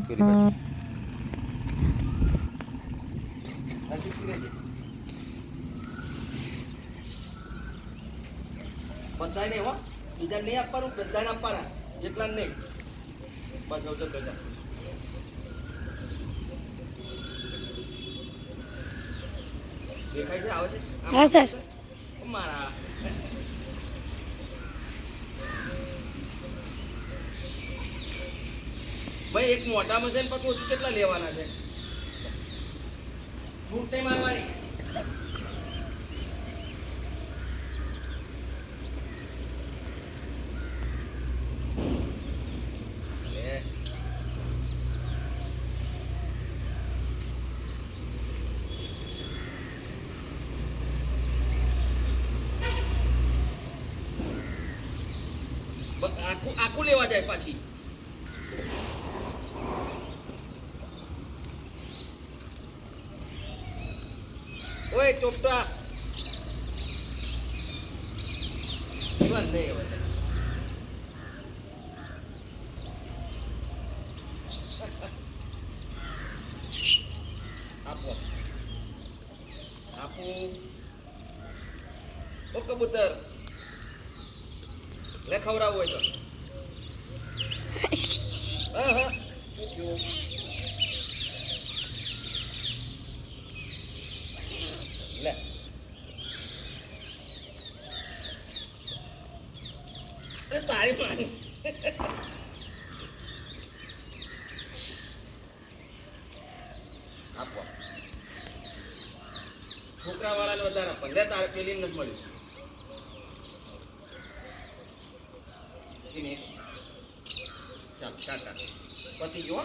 પેલી બાજુ. આ ચૂકી રહેજે. બધાને નહીં હો, બીજા નહીં આપવાનું, બધાને આપવાના, એટલા નહીં. બસ જવજો તો દેખાય છે, આવે છે? હા સર. મારા ભાઈ એક મોટા મશીન પછી ઓછું કેટલા લેવાના છે? છૂટ નહીં મારવાની. આખું આખું લેવા જાય પાછી. ઓય ચોપટા બંધ નહીં હવે. આપો આપો ઓ કબૂતર લે ખવડાવવું હોય તો. હા હા લે તારી પાણી આપો. છોકરા વાળાને વધારે પણ તારે પેલી નથી મળ્યું. ચાલ ટાટા પતિ જો.